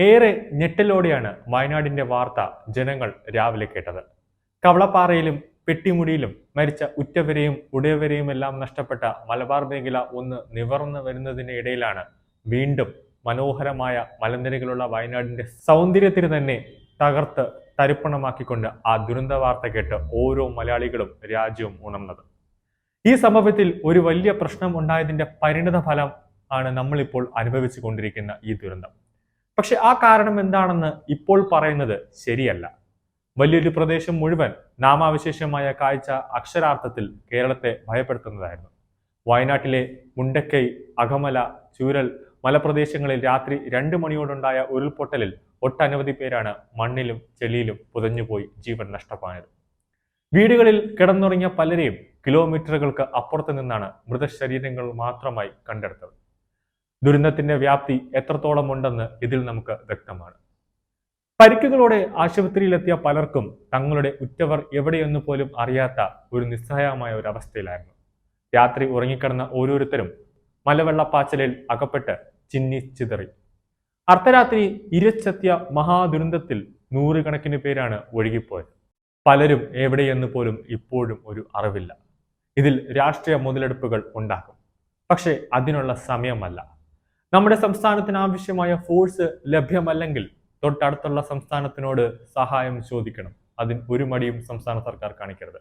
ഏറെ ഞെട്ടലോടെയാണ് വയനാടിന്റെ വാർത്ത ജനങ്ങൾ രാവിലെ കേട്ടത്. കവളപ്പാറയിലും പെട്ടിമുടിയിലും മരിച്ച ഉറ്റവരെയും ഉടയവരെയും എല്ലാം നഷ്ടപ്പെട്ട മലബാർ മേഖല ഒന്ന് നിവർന്നു വരുന്നതിന് ഇടയിലാണ് വീണ്ടും മനോഹരമായ മലനിരകളുള്ള വയനാടിന്റെ സൗന്ദര്യത്തിന് തന്നെ തകർത്ത് തരിപ്പണമാക്കിക്കൊണ്ട് ആ ദുരന്ത വാർത്ത കേട്ട് ഓരോ മലയാളികളും രാജ്യവും ഉണർന്നത്. ഈ സംഭവത്തിൽ ഒരു വലിയ പ്രശ്നം ഉണ്ടായതിന്റെ പരിണിത ഫലം ആണ് നമ്മളിപ്പോൾ അനുഭവിച്ചു കൊണ്ടിരിക്കുന്ന ഈ ദുരന്തം. പക്ഷെ ആ കാരണം എന്താണെന്ന് ഇപ്പോൾ പറയുന്നത് ശരിയല്ല. വലിയൊരു പ്രദേശം മുഴുവൻ നാമാവിശേഷമായ കാഴ്ച അക്ഷരാർത്ഥത്തിൽ കേരളത്തെ ഭയപ്പെടുത്തുന്നതായിരുന്നു. വയനാട്ടിലെ മുണ്ടക്കൈ, അകമല, ചൂരൽ മലപ്രദേശങ്ങളിൽ രാത്രി 2 മണിയോടുണ്ടായ ഉരുൾപൊട്ടലിൽ ഒട്ടനവധി പേരാണ് മണ്ണിലും ചെളിയിലും പുതഞ്ഞുപോയി ജീവൻ നഷ്ടമായത്. വീടുകളിൽ കിടന്നുറങ്ങിയ പലരെയും കിലോമീറ്ററുകൾക്ക് അപ്പുറത്ത് നിന്നാണ് മൃതശരീരങ്ങൾ മാത്രമായി കണ്ടെടുത്തത്. ദുരന്തത്തിന്റെ വ്യാപ്തി എത്രത്തോളം ഉണ്ടെന്ന് ഇതിൽ നമുക്ക് വ്യക്തമാണ്. പരിക്കുകളോടെ ആശുപത്രിയിലെത്തിയ പലർക്കും തങ്ങളുടെ ഉറ്റവർ എവിടെയെന്ന് പോലും അറിയാത്ത ഒരു നിസ്സഹായമായ ഒരു അവസ്ഥയിലായിരുന്നു. രാത്രി ഉറങ്ങിക്കിടന്ന ഓരോരുത്തരും മലവെള്ളപ്പാച്ചിലിൽ അകപ്പെട്ട് ചിന്നി ചിതറി. അർദ്ധരാത്രി ഇരച്ചെത്തിയ മഹാദുരന്തത്തിൽ നൂറുകണക്കിന് പേരാണ് ഒഴുകിപ്പോയത്. പലരും എവിടെയെന്ന് പോലും ഇപ്പോഴും ഒരു അറിവില്ല. ഇതിൽ രാഷ്ട്രീയ മുതലെടുപ്പുകൾ ഉണ്ടാകും. പക്ഷേ അതിനുള്ള സമയമല്ല. നമ്മുടെ സംസ്ഥാനത്തിന് ആവശ്യമായ ഫോഴ്സ് ലഭ്യമല്ലെങ്കിൽ തൊട്ടടുത്തുള്ള സംസ്ഥാനത്തിനോട് സഹായം ചോദിക്കണം. അതിന് ഒരു മടിയും സംസ്ഥാന സർക്കാർ കാണിക്കരുത്.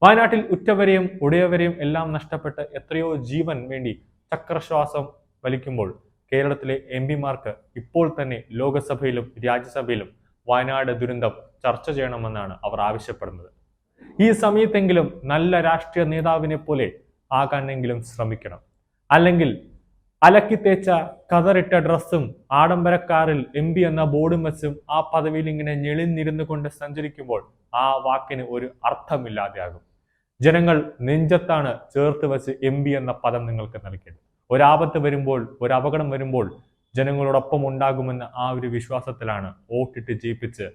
വയനാട്ടിൽ ഉറ്റവരെയും ഉടയവരെയും എല്ലാം നഷ്ടപ്പെട്ട് എത്രയോ ജീവൻ വേണ്ടി ചക്രശ്വാസം വലിക്കുമ്പോൾ കേരളത്തിലെ എംപിമാർക്ക് ഇപ്പോൾ തന്നെ ലോകസഭയിലും രാജ്യസഭയിലും വയനാട് ദുരന്തം ചർച്ച ചെയ്യണമെന്നാണ് അവർ ആവശ്യപ്പെടുന്നത്. ഈ സമയത്തെങ്കിലും നല്ല രാഷ്ട്രീയ നേതാവിനെ പോലെ ആകാനെങ്കിലും ശ്രമിക്കണം. അല്ലെങ്കിൽ അലക്കി തേച്ച കതറിട്ട ഡ്രസ്സും ആഡംബരക്കാരിൽ MP എന്ന ബോർഡും വെച്ചും ആ പദവിയിൽ ഇങ്ങനെ ഞെളിഞ്ഞിരുന്നു കൊണ്ട് സഞ്ചരിക്കുമ്പോൾ ആ വാക്കിന് ഒരു അർത്ഥമില്ലാതെയാകും. ജനങ്ങൾ നെഞ്ചത്താണ് ചേർത്ത് വെച്ച് MP എന്ന പദം നിങ്ങൾക്ക് നൽകിയത്. ഒരാപത്ത് വരുമ്പോൾ, ഒരു അപകടം വരുമ്പോൾ ജനങ്ങളോടൊപ്പം ഉണ്ടാകുമെന്ന ആ ഒരു വിശ്വാസത്തിലാണ് വോട്ടിട്ട് ജയിപ്പിച്ച്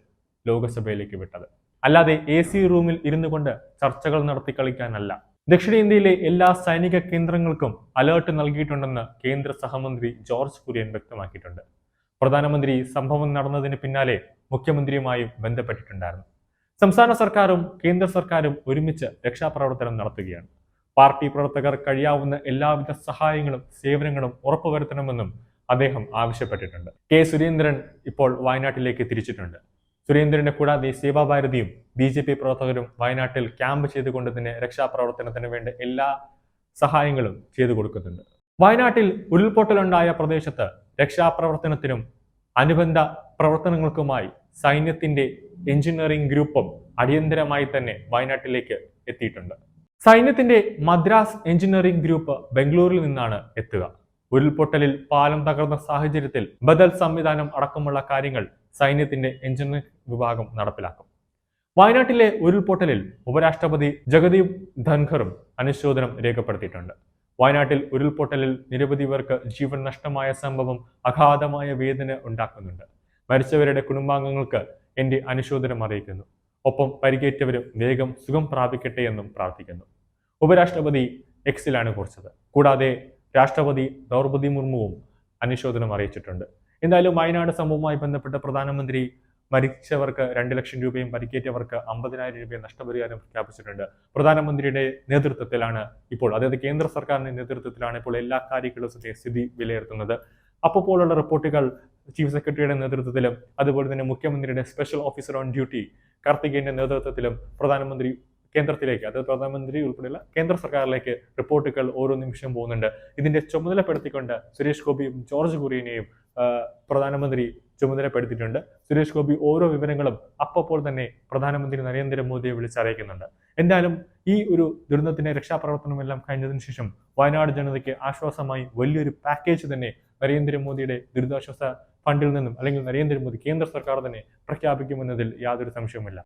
ലോകസഭയിലേക്ക് വിട്ടത്. അല്ലാതെ AC റൂമിൽ ഇരുന്നു കൊണ്ട് ചർച്ചകൾ നടത്തി കളിക്കാനല്ല. ദക്ഷിണേന്ത്യയിലെ എല്ലാ സൈനിക കേന്ദ്രങ്ങൾക്കും അലേർട്ട് നൽകിയിട്ടുണ്ടെന്ന് കേന്ദ്ര സഹമന്ത്രി ജോർജ് കുര്യൻ വ്യക്തമാക്കിയിട്ടുണ്ട്. പ്രധാനമന്ത്രി സംഭവം നടന്നതിന് പിന്നാലെ മുഖ്യമന്ത്രിയുമായും ബന്ധപ്പെട്ടിട്ടുണ്ടായിരുന്നു. സംസ്ഥാന സർക്കാരും കേന്ദ്ര സർക്കാരും ഒരുമിച്ച് രക്ഷാപ്രവർത്തനം നടത്തുകയാണ്. പാർട്ടി പ്രവർത്തകർ കഴിയാവുന്ന എല്ലാവിധ സഹായങ്ങളും സേവനങ്ങളും ഉറപ്പുവരുത്തണമെന്നും അദ്ദേഹം ആവശ്യപ്പെട്ടിട്ടുണ്ട്. K. സുരേന്ദ്രൻ ഇപ്പോൾ വയനാട്ടിലേക്ക് തിരിച്ചിട്ടുണ്ട്. സുരേന്ദ്രനെ കൂടാതെ സേവാഭാരതിയും BJP പ്രവർത്തകരും വയനാട്ടിൽ ക്യാമ്പ് ചെയ്തുകൊണ്ട് തന്നെ രക്ഷാപ്രവർത്തനത്തിന് വേണ്ട എല്ലാ സഹായങ്ങളും ചെയ്തു കൊടുക്കുന്നുണ്ട്. വയനാട്ടിൽ ഉരുൾപൊട്ടലുണ്ടായ പ്രദേശത്ത് രക്ഷാപ്രവർത്തനത്തിനും അനുബന്ധ പ്രവർത്തനങ്ങൾക്കുമായി സൈന്യത്തിന്റെ എഞ്ചിനീയറിംഗ് ഗ്രൂപ്പും അടിയന്തരമായി തന്നെ വയനാട്ടിലേക്ക് എത്തിയിട്ടുണ്ട്. സൈന്യത്തിന്റെ മദ്രാസ് എഞ്ചിനീയറിംഗ് ഗ്രൂപ്പ് ബംഗളൂരിൽ നിന്നാണ് എത്തുക. ഉരുൾപൊട്ടലിൽ പാലം തകർന്ന സാഹചര്യത്തിൽ ബദൽ സംവിധാനം അടക്കമുള്ള കാര്യങ്ങൾ സൈന്യത്തിന്റെ എഞ്ചിനീയറിംഗ് വിഭാഗം നടപ്പിലാക്കും. വയനാട്ടിലെ ഉരുൾപൊട്ടലിൽ ഉപരാഷ്ട്രപതി ജഗദീപ് ധൻഖറും അനുശോചനം രേഖപ്പെടുത്തിയിട്ടുണ്ട്. വയനാട്ടിൽ ഉരുൾപൊട്ടലിൽ നിരവധി പേർക്ക് ജീവൻ നഷ്ടമായ സംഭവം അഗാധമായ വേദന ഉണ്ടാക്കുന്നുണ്ട്. മരിച്ചവരുടെ കുടുംബാംഗങ്ങൾക്ക് എന്റെ അനുശോചനം അറിയിക്കുന്നു. ഒപ്പം പരിക്കേറ്റവരും വേഗം സുഖം പ്രാപിക്കട്ടെ എന്നും പ്രാർത്ഥിക്കുന്നു. ഉപരാഷ്ട്രപതി Xലാണ് കുറിച്ചത്. കൂടാതെ രാഷ്ട്രപതി ദ്രൗപദി മുർമുവും അനുശോചനം അറിയിച്ചിട്ടുണ്ട്. എന്തായാലും വയനാട് സംഭവവുമായി ബന്ധപ്പെട്ട് പ്രധാനമന്ത്രി മരിച്ചവർക്ക് 2 ലക്ഷം രൂപയും പരിക്കേറ്റവർക്ക് 50,000 രൂപയും നഷ്ടപരിഹാരം പ്രഖ്യാപിച്ചിട്ടുണ്ട്. പ്രധാനമന്ത്രിയുടെ നേതൃത്വത്തിലാണ് ഇപ്പോൾ, അതായത് കേന്ദ്ര സർക്കാരിന്റെ നേതൃത്വത്തിലാണ് ഇപ്പോൾ എല്ലാ കാര്യങ്ങളും സ്ഥിതി വിലയിരുത്തുന്നത്. അപ്പോഴുള്ള റിപ്പോർട്ടുകൾ ചീഫ് സെക്രട്ടറിയുടെ നേതൃത്വത്തിലും അതുപോലെ തന്നെ മുഖ്യമന്ത്രിയുടെ സ്പെഷ്യൽ ഓഫീസർ ഓൺ ഡ്യൂട്ടി കാർത്തികേയന്റെ നേതൃത്വത്തിലും പ്രധാനമന്ത്രി കേന്ദ്രത്തിലേക്ക്, അതായത് പ്രധാനമന്ത്രി ഉൾപ്പെടെയുള്ള കേന്ദ്ര സർക്കാരിലേക്ക് റിപ്പോർട്ടുകൾ ഓരോ നിമിഷം പോകുന്നുണ്ട്. ഇതിന്റെ ചുമതലപ്പെടുത്തിക്കൊണ്ട് സുരേഷ് ഗോപിയും ജോർജ് കുര്യനെയും പ്രധാനമന്ത്രി ചുമതലപ്പെടുത്തിയിട്ടുണ്ട്. സുരേഷ് ഗോപി ഓരോ വിവരങ്ങളും അപ്പോൾ തന്നെ പ്രധാനമന്ത്രി നരേന്ദ്രമോദിയെ വിളിച്ചറിയിക്കുന്നുണ്ട്. എന്തായാലും ഈ ഒരു ദുരന്തത്തിന്റെ രക്ഷാപ്രവർത്തനമെല്ലാം കഴിഞ്ഞതിനു ശേഷം വയനാട് ജനതയ്ക്ക് ആശ്വാസമായി വലിയൊരു പാക്കേജ് തന്നെ നരേന്ദ്രമോദിയുടെ ദുരിതാശ്വാസ ഫണ്ടിൽ നിന്നും, അല്ലെങ്കിൽ നരേന്ദ്രമോദി കേന്ദ്ര സർക്കാർ തന്നെ പ്രഖ്യാപിക്കുമെന്നതിൽ യാതൊരു സംശയവുമില്ല.